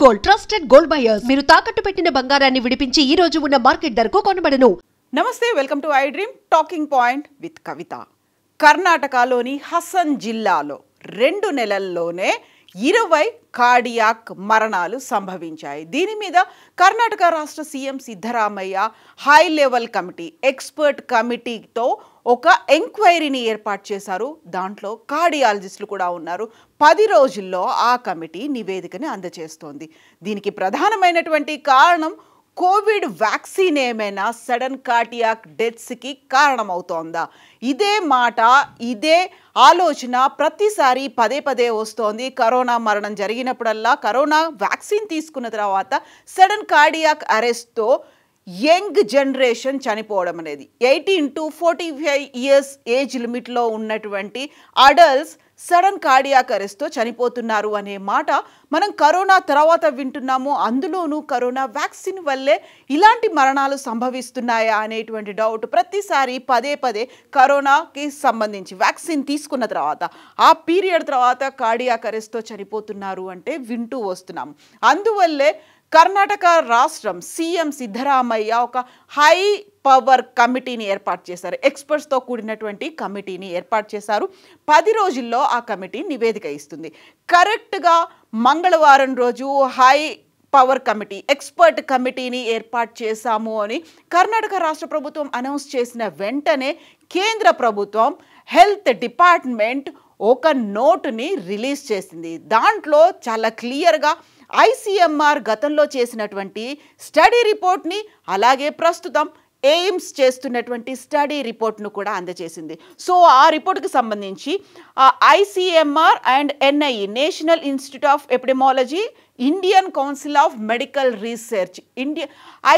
Gold trusted gold buyers మీరు తాకట్టు పెట్టిన బంగారాన్ని విడిపించి ఈ రోజు ఉన్న మార్కెట్ ధరకు కొనబడను. నమస్తే, welcome to I dream talking point with Kavitha. కర్ణాటకలోని హసన్ జిల్లాలో 2 నెలల్లోనే 20 కార్డియాక్ మరణాలు సంభవించాయి. దీని మీద కర్ణాటక రాష్ట్ర CM Siddaramaiah high level committee, expert కమిటీతో ఒక ఎంక్వైరీని ఏర్పాటు చేశారు. దాంట్లో కార్డియాలజిస్టులు కూడా ఉన్నారు. 10 రోజుల్లో ఆ కమిటీ నివేదికని అందజేస్తోంది. దీనికి ప్రధానమైనటువంటి కారణం కోవిడ్ వ్యాక్సిన్ ఏమైనా సడన్ కార్డియాక్ డెత్స్కి కారణమవుతోందా? ఇదే మాట, ఇదే ఆలోచన ప్రతిసారి పదే వస్తోంది. కరోనా మరణం జరిగినప్పుడల్లా కరోనా వ్యాక్సిన్ తీసుకున్న తర్వాత సడన్ కార్డియాక్ అరెస్ట్తో యంగ్ జనరేషన్ చనిపోవడం అనేది, 18 to 45 ఇయర్స్ ఏజ్ లిమిట్లో ఉన్నటువంటి అడల్ట్స్ సడన్ కార్డియాక్ అరెస్ట్తో చనిపోతున్నారు అనే మాట మనం కరోనా తర్వాత వింటున్నాము. అందులోనూ కరోనా వ్యాక్సిన్ వల్లే ఇలాంటి మరణాలు సంభవిస్తున్నాయా అనేటువంటి డౌట్ ప్రతిసారి పదే కరోనాకి సంబంధించి వ్యాక్సిన్ తీసుకున్న తర్వాత ఆ పీరియడ్ తర్వాత కార్డియాక్ అరెస్ట్తో చనిపోతున్నారు అంటే వింటూ వస్తున్నాము. అందువల్లే కర్ణాటక రాష్ట్రం సీఎం సిద్ధరామయ్య ఒక హై పవర్ కమిటీని ఏర్పాటు చేశారు. ఎక్స్పర్ట్స్తో కూడినటువంటి కమిటీని ఏర్పాటు చేశారు. 10 రోజుల్లో ఆ కమిటీ నివేదిక ఇస్తుంది. కరెక్ట్గా మంగళవారం రోజు హై పవర్ కమిటీ, ఎక్స్పర్ట్ కమిటీని ఏర్పాటు చేశాము అని కర్ణాటక రాష్ట్ర ప్రభుత్వం అనౌన్స్ చేసిన వెంటనే కేంద్ర ప్రభుత్వం హెల్త్ డిపార్ట్మెంట్ ఒక నోటుని రిలీజ్ చేసింది. దాంట్లో చాలా క్లియర్గా ICMR గతంలో చేసినటువంటి స్టడీ రిపోర్ట్ని, అలాగే ప్రస్తుతం ఎయిమ్స్ చేస్తున్నటువంటి స్టడీ రిపోర్ట్ను కూడా అందజేసింది. సో ఆ రిపోర్ట్కి సంబంధించి ICMR and NIE, national institute of epidemiology, Indian council of medical research,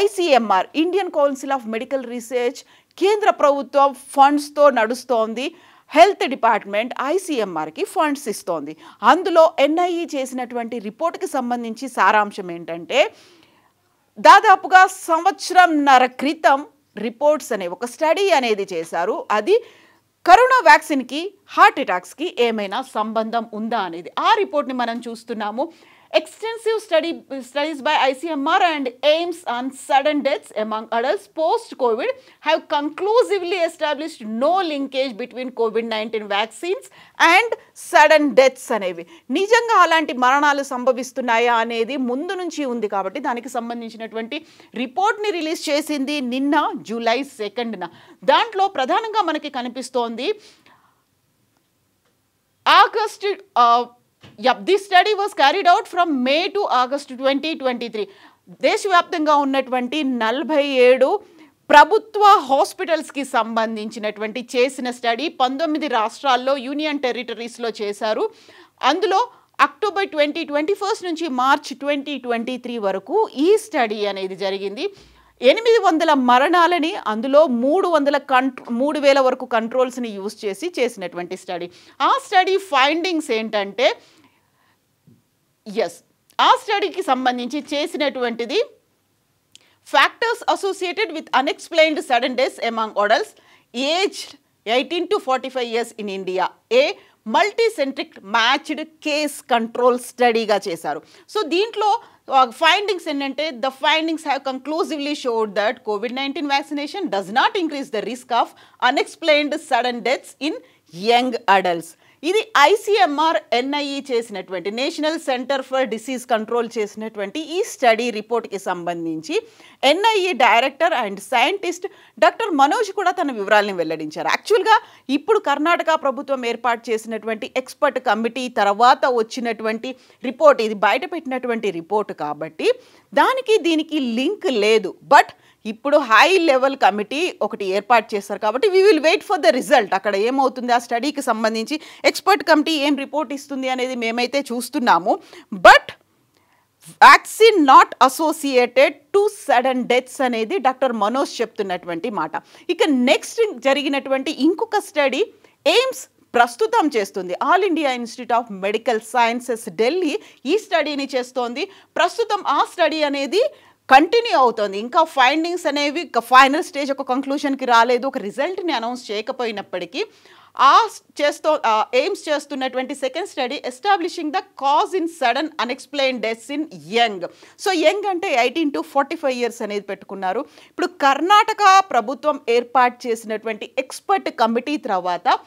ICMR Indian council of medical research కేంద్ర ప్రభుత్వం ఫండ్స్తో నడుస్తోంది. హెల్త్ డిపార్ట్మెంట్ ICMRకి ఫండ్స్ ఇస్తోంది. అందులో NIE చేసినటువంటి రిపోర్ట్కి సంబంధించి సారాంశం ఏంటంటే, దాదాపుగా సంవత్సరంన్నర క్రితం రిపోర్ట్స్ అనే ఒక స్టడీ అనేది చేశారు. అది కరోనా వ్యాక్సిన్కి, హార్ట్ అటాక్స్కి ఏమైనా సంబంధం ఉందా అనేది. ఆ రిపోర్ట్ని మనం చూస్తున్నాము. Extensive studies by ICMR and AIIMS on sudden deaths among adults post-COVID have conclusively established no linkage between COVID-19 vaccines and sudden deaths అనేవి. నిజంగా అలాంటి మరణాలు సంభవిస్తున్నాయా అనేది ముందు నుంచి ఉంది కాబట్టి దానికి సంబంధించినటువంటి రిపోర్ట్ని రిలీజ్ చేసింది నిన్న జూలై 2న. దాంట్లో ప్రధానంగా మనకి కనిపిస్తోంది This study was carried out from May to August 2023. దేశవ్యాప్తంగా ఉన్నటువంటి 47 ప్రభుత్వ హాస్పిటల్స్కి సంబంధించినటువంటి చేసిన స్టడీ 19 రాష్ట్రాల్లో, యూనియన్ టెరిటరీస్లో చేశారు. అందులో అక్టోబర్ 2021 నుంచి మార్చ్ 2023 వరకు ఈ స్టడీ అనేది జరిగింది. 800 మరణాలని, అందులో 3,000 వరకు కంట్రోల్స్ని యూజ్ చేసినటువంటి స్టడీ. ఆ స్టడీ ఫైండింగ్స్ ఏంటంటే, ఆ స్టడీకి సంబంధించి చేసినటువంటిది factors associated with unexplained sudden deaths among adults aged 18 to 45 years in India, a multicentric matched case control స్టడీగా చేశారు. సో దీంట్లో ఫైండింగ్స్ ఏంటంటే, the findings have conclusively showed that COVID-19 vaccination does not increase the risk of unexplained sudden deaths in young adults. ఇది ICMR NIE చేసినటువంటి, national centre for disease control చేసినటువంటి ఈ study రిపోర్ట్కి సంబంధించి NIE director and scientist doctor Manoj కూడా తన వివరాలను వెల్లడించారు. యాక్చువల్గా ఇప్పుడు కర్ణాటక ప్రభుత్వం ఏర్పాటు చేసినటువంటి ఎక్స్పర్ట్ కమిటీ తర్వాత వచ్చినటువంటి రిపోర్ట్, ఇది బయట పెట్టినటువంటి రిపోర్ట్ కాబట్టి దానికి దీనికి లింక్ లేదు. బట్ ఇప్పుడు హై లెవెల్ కమిటీ ఒకటి ఏర్పాటు చేస్తారు కాబట్టి we will wait for the result. అక్కడ ఏమవుతుంది, ఆ స్టడీకి సంబంధించి ఎక్స్పర్ట్ కమిటీ ఏం రిపోర్ట్ ఇస్తుంది అనేది మేమైతే చూస్తున్నాము. But vaccine not associated to sudden deaths అనేది డాక్టర్ మనోజ్ చెప్తున్నటువంటి మాట. ఇక నెక్స్ట్ జరిగినటువంటి ఇంకొక స్టడీ ఎయిమ్స్ ప్రస్తుతం చేస్తుంది. All India institute of medical sciences Delhi ఈ స్టడీని చేస్తోంది. ప్రస్తుతం ఆ స్టడీ అనేది కంటిన్యూ అవుతుంది. ఇంకా ఫైండింగ్స్ అనేవి ఫైనల్ స్టేజ్, ఒక కంక్లూషన్కి రాలేదు, ఒక రిజల్ట్ని అనౌన్స్ చేయకపోయినప్పటికీ ఎయిమ్స్ చేస్తున్నటువంటి second study establishing the cause in sudden unexplained deaths in young. So young అంటే 18 to 45 years అనేది పెట్టుకున్నారు. ఇప్పుడు కర్ణాటక ప్రభుత్వం ఏర్పాటు చేసినటువంటి ఎక్స్పర్ట్ కమిటీ తర్వాత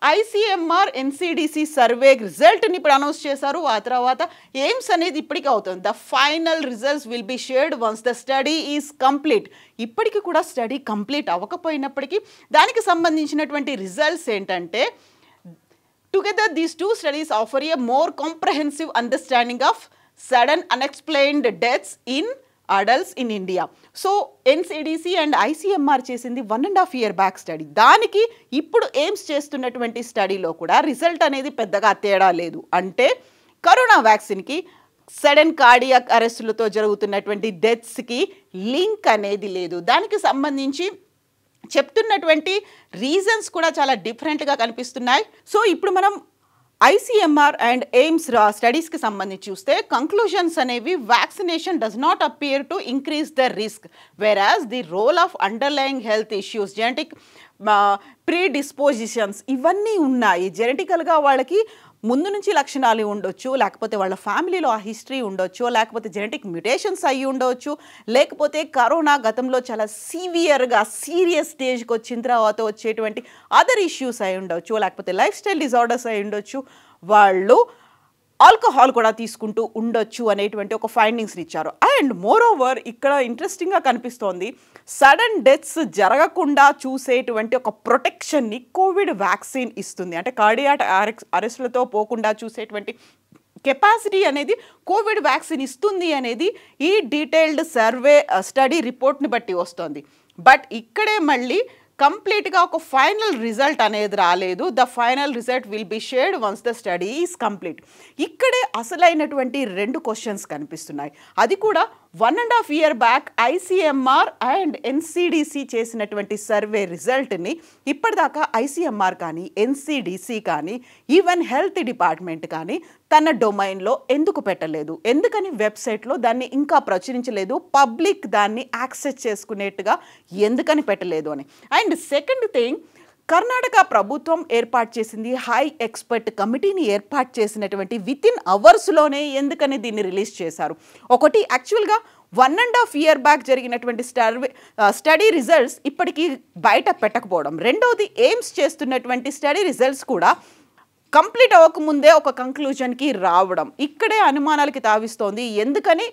ICMR NCDC సర్వే రిజల్ట్ని ఇప్పుడు అనౌన్స్ చేశారు. ఆ తర్వాత ఎయిమ్స్ అనేది ఇప్పటికీ అవుతుంది. The final results will be shared once the study is complete. ఇప్పటికీ కూడా స్టడీ కంప్లీట్ అవ్వకపోయినప్పటికీ దానికి సంబంధించినటువంటి రిజల్ట్స్ ఏంటంటే together these two studies offer A more comprehensive understanding of sudden unexplained deaths in adults in India. So NCDC and ICMR చేసింది 1.5 year back study. దానికి ఇప్పుడు AIIMS చేస్తున్నటువంటి స్టడీలో కూడా రిజల్ట్ అనేది పెద్దగా తేడా లేదు. అంటే కరోనా వ్యాక్సిన్కి సడన్ కార్డియాక్ అరెస్టులతో జరుగుతున్నటువంటి డెత్స్కి లింక్ అనేది లేదు. దానికి సంబంధించి చెప్తున్నటువంటి రీజన్స్ కూడా చాలా డిఫరెంట్గా కనిపిస్తున్నాయి. సో ఇప్పుడు మనం ICMR అండ్ ఎయిమ్స్ స్టడీస్కి సంబంధించి చూస్తే కంక్లూజన్స్ అనేవి vaccination does not appear to increase the risk whereas the role of underlying health issues genetic predispositions ఇవన్నీ ఉన్నాయి. జెనెటికల్గా వాళ్ళకి ముందు నుంచి లక్షణాలు ఉండొచ్చు, లేకపోతే వాళ్ళ ఫ్యామిలీలో ఆ హిస్టరీ ఉండొచ్చు, లేకపోతే జెనెటిక్ మ్యుటేషన్స్ అయ్యి ఉండవచ్చు, లేకపోతే కరోనా గతంలో చాలా సీవియర్గా సీరియస్ స్టేజ్కి వచ్చిన తర్వాత వచ్చేటువంటి అదర్ ఇష్యూస్ అయి ఉండొచ్చు, లేకపోతే లైఫ్ స్టైల్ డిజార్డర్స్ అయి ఉండొచ్చు, వాళ్ళు ఆల్కహాల్ కూడా తీసుకుంటూ ఉండొచ్చు అనేటువంటి ఒక ఫైండింగ్స్ని ఇచ్చారు. అండ్ మోర్ ఓవర్ ఇక్కడ ఇంట్రెస్టింగ్గా కనిపిస్తోంది, సడన్ డెత్స్ జరగకుండా చూసేటువంటి ఒక ప్రొటెక్షన్ని కోవిడ్ వ్యాక్సిన్ ఇస్తుంది. అంటే కార్డియాక్ అరెస్టులతో పోకుండా చూసేటువంటి కెపాసిటీ అనేది కోవిడ్ వ్యాక్సిన్ ఇస్తుంది అనేది ఈ డీటెయిల్డ్ సర్వే స్టడీ రిపోర్ట్ని బట్టి వస్తుంది. బట్ ఇక్కడే మళ్ళీ కంప్లీట్గా ఒక ఫైనల్ రిజల్ట్ అనేది రాలేదు. The final result will be shared once the study is complete. ఇక్కడే అసలైనటువంటి 2 క్వశ్చన్స్ కనిపిస్తున్నాయి. అది కూడా 1.5 year back ICMR and NCDC చేసినటువంటి సర్వే రిజల్ట్ని ఇప్పటిదాకా ICMR కానీ NCDC కానీ ఈవెన్ హెల్త్ డిపార్ట్మెంట్ కానీ తన డొమైన్లో ఎందుకు పెట్టలేదు, ఎందుకని వెబ్సైట్లో దాన్ని ఇంకా ప్రచురించలేదు, పబ్లిక్ దాన్ని యాక్సెస్ చేసుకునేట్టుగా ఎందుకని పెట్టలేదు అని. అండ్ సెకండ్ థింగ్, కర్ణాటక ప్రభుత్వం ఏర్పాటు చేసింది హై ఎక్స్పర్ట్ కమిటీని ఏర్పాటు చేసినటువంటి వితిన్ అవర్స్లోనే ఎందుకని దీన్ని రిలీజ్ చేశారు. ఒకటి యాక్చువల్గా 1.5 year బ్యాక్ జరిగినటువంటి స్టడీ రిజల్ట్స్ ఇప్పటికీ బయట పెట్టకపోవడం, రెండవది ఎయిమ్స్ చేస్తున్నటువంటి స్టడీ రిజల్ట్స్ కూడా కంప్లీట్ అవ్వకముందే ఒక కంక్లూజన్కి రావడం ఇక్కడే అనుమానాలకి తావిస్తోంది. ఎందుకని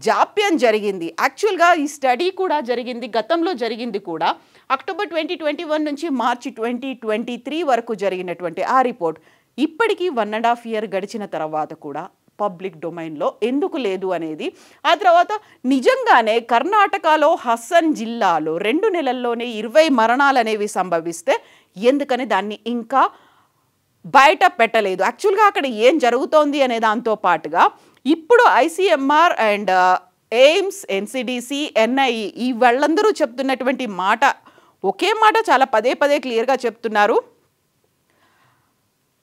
జాప్యం జరిగింది. యాక్చువల్గా ఈ స్టడీ కూడా జరిగింది, గతంలో జరిగింది కూడా అక్టోబర్ 2021 నుంచి మార్చి 2023 వరకు జరిగినటువంటి ఆ రిపోర్ట్ ఇప్పటికీ 1.5 year గడిచిన తర్వాత కూడా పబ్లిక్ డొమైన్లో ఎందుకు లేదు అనేది. ఆ తర్వాత నిజంగానే కర్ణాటకలో హసన్ జిల్లాలో 2 నెలల్లోనే 20 మరణాలు అనేవి సంభవిస్తే ఎందుకని దాన్ని ఇంకా బయట పెట్టలేదు. యాక్చువల్గా అక్కడ ఏం జరుగుతోంది అనే దాంతో పాటుగా ఇప్పుడు ICMR and AIIMS NCDC NIE ఈ వాళ్ళందరూ చెప్తున్నటువంటి మాట ఒకే మాట చాలా పదే క్లియర్గా చెప్తున్నారు.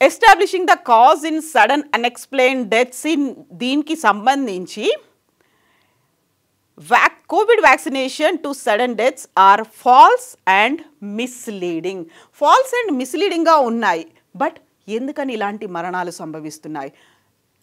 Establishing the cause in sudden unexplained deaths in దీనికి సంబంధించి COVID vaccination to sudden deaths are false and misleading. False and మిస్లీడింగ్గా ఉన్నాయి. బట్ ఎందుకని ఇలాంటి మరణాలు సంభవిస్తున్నాయి?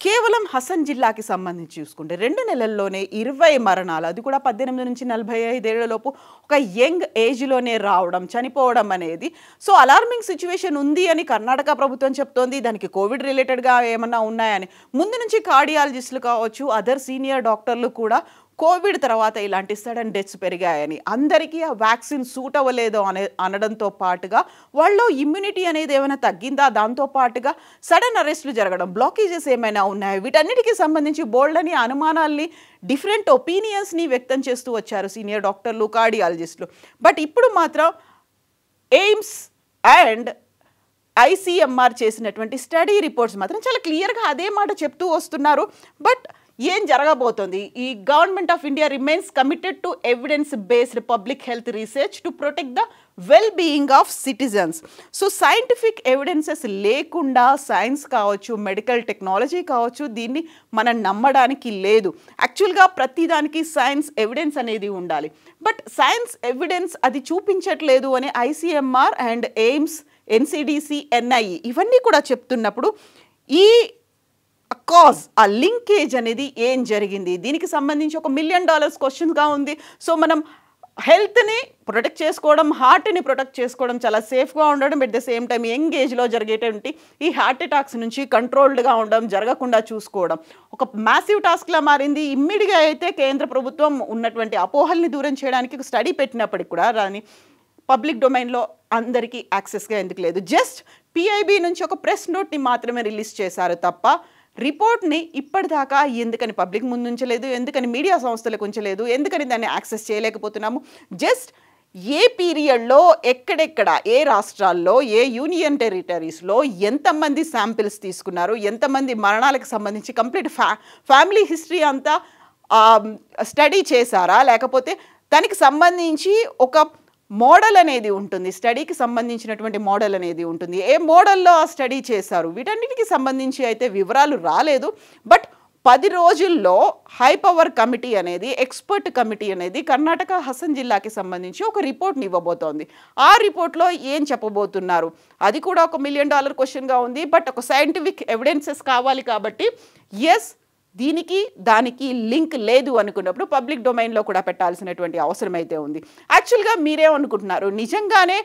కేవలం హసన్ జిల్లాకి సంబంధించి చూసుకుంటే 2 నెలల్లోనే 20 మరణాలు, అది కూడా 18 నుంచి 45 ఏళ్లలోపు ఒక యంగ్ ఏజ్లోనే రావడం, చనిపోవడం అనేది సో అలార్మింగ్ సిచ్యువేషన్ ఉంది అని కర్ణాటక ప్రభుత్వం చెప్తోంది. దానికి కోవిడ్ రిలేటెడ్గా ఏమన్నా ఉన్నాయని ముందు నుంచి కార్డియాలజిస్టులు కావచ్చు, అదర్ సీనియర్ డాక్టర్లు కూడా కోవిడ్ తర్వాత ఇలాంటి సడన్ డెత్స్ పెరిగాయని, అందరికీ ఆ వ్యాక్సిన్ సూట్ అవ్వలేదు అనడంతో పాటుగా వాళ్ళలో ఇమ్యూనిటీ అనేది ఏమైనా తగ్గిందా, దాంతో పాటుగా సడన్ అరెస్టులు జరగడం, బ్లాకేజెస్ ఏమైనా ఉన్నాయి, వీటన్నిటికీ సంబంధించి బోల్డ్ అని అనుమానాల్ని డిఫరెంట్ ఒపీనియన్స్ని వ్యక్తం చేస్తూ వచ్చారు సీనియర్ డాక్టర్లు, కార్డియాలజిస్టులు. బట్ ఇప్పుడు మాత్రం ఎయిమ్స్ అండ్ ICMR చేసినటువంటి స్టడీ రిపోర్ట్స్ మాత్రం చాలా క్లియర్గా అదే మాట చెప్తూ వస్తున్నారు. బట్ ఏం జరగబోతోంది? ఈ government of India remains committed to evidence based public health research to protect the well being of citizens. So scientific evidences లేకుండా సైన్స్ కావచ్చు, మెడికల్ టెక్నాలజీ కావచ్చు, దీన్ని మనం నమ్మడానికి లేదు. యాక్చువల్గా ప్రతిదానికి సైన్స్ ఎవిడెన్స్ అనేది ఉండాలి. బట్ సైన్స్ ఎవిడెన్స్ అది చూపించట్లేదు అని ICMR and AIIMS NCDC, NIE ఇవన్నీ కూడా చెప్తున్నప్పుడు ఈ కాజ్, ఆ లింకేజ్ అనేది ఏం జరిగింది, దీనికి సంబంధించి $1 మిలియన్ క్వశ్చన్గా ఉంది. సో మనం హెల్త్ని ప్రొటెక్ట్ చేసుకోవడం, హార్ట్ని ప్రొటెక్ట్ చేసుకోవడం, చాలా సేఫ్గా ఉండడం, at the same time young ఏజ్లో జరిగేటువంటి ఈ హార్ట్ అటాక్స్ నుంచి కంట్రోల్డ్గా ఉండడం, జరగకుండా చూసుకోవడం ఒక మ్యాసివ్ టాస్క్లా మారింది. ఇమ్మీడియట్గా అయితే కేంద్ర ప్రభుత్వం ఉన్నటువంటి అపోహల్ని దూరం చేయడానికి ఒక స్టడీ పెట్టినప్పటికి కూడా దాని పబ్లిక్ డొమైన్లో అందరికీ యాక్సెస్గా ఎందుకు లేదు. జస్ట్ పిఐబి నుంచి ఒక ప్రెస్ నోట్ని మాత్రమే రిలీజ్ చేశారు తప్ప రిపోర్ట్ని ఇప్పటిదాకా ఎందుకని పబ్లిక్ ముందు ఉంచలేదు, ఎందుకని మీడియా సంస్థలకు ఉంచలేదు, ఎందుకని దాన్ని యాక్సెస్ చేయలేకపోతున్నాము. జస్ట్ ఏ పీరియడ్లో ఎక్కడెక్కడ ఏ రాష్ట్రాల్లో ఏ యూనియన్ టెరిటరీస్లో ఎంతమంది శాంపిల్స్ తీసుకున్నారు, ఎంతమంది మరణాలకు సంబంధించి కంప్లీట్ ఫ్యామిలీ హిస్టరీ అంతా స్టడీ చేశారా, లేకపోతే దానికి సంబంధించి ఒక మోడల్ అనేది ఉంటుంది, స్టడీకి సంబంధించినటువంటి మోడల్ అనేది ఉంటుంది, ఏ మోడల్లో ఆ స్టడీ చేశారు, వీటన్నిటికి సంబంధించి అయితే వివరాలు రాలేదు. బట్ 10 రోజుల్లో హై పవర్ కమిటీ అనేది, ఎక్స్పర్ట్ కమిటీ అనేది కర్ణాటక హసన్ జిల్లాకి సంబంధించి ఒక రిపోర్ట్ని ఇవ్వబోతోంది. ఆ రిపోర్ట్లో ఏం చెప్పబోతున్నారు, అది కూడా $1 మిలియన్ క్వశ్చన్గా ఉంది. బట్ ఒక సైంటిఫిక్ ఎవిడెన్సెస్ కావాలి కాబట్టి ఎస్ దీనికి దానికి లింక్ లేదు అనుకున్నప్పుడు పబ్లిక్ డొమైన్లో కూడా పెట్టాల్సినటువంటి అవసరం అయితే ఉంది. యాక్చువల్గా మీరేమనుకుంటున్నారు, నిజంగానే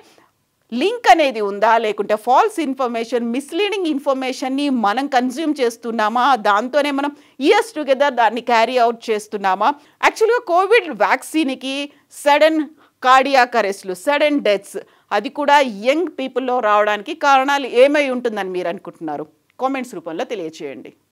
లింక్ అనేది ఉందా, లేకుంటే ఫాల్స్ ఇన్ఫర్మేషన్, మిస్లీడింగ్ ఇన్ఫర్మేషన్ని మనం కన్జ్యూమ్ చేస్తున్నామా, దాంతోనే మనం ఇయర్స్ టుగెదర్ దాన్ని క్యారీ అవుట్ చేస్తున్నామా? యాక్చువల్గా కోవిడ్ వ్యాక్సిన్కి సడన్ కార్డియాక్ అరెస్ట్లు, సడన్ డెత్స్, అది కూడా యంగ్ పీపుల్లో రావడానికి కారణాలు ఏమై ఉంటుందని మీరు అనుకుంటున్నారు? కామెంట్స్ రూపంలో తెలియచేయండి.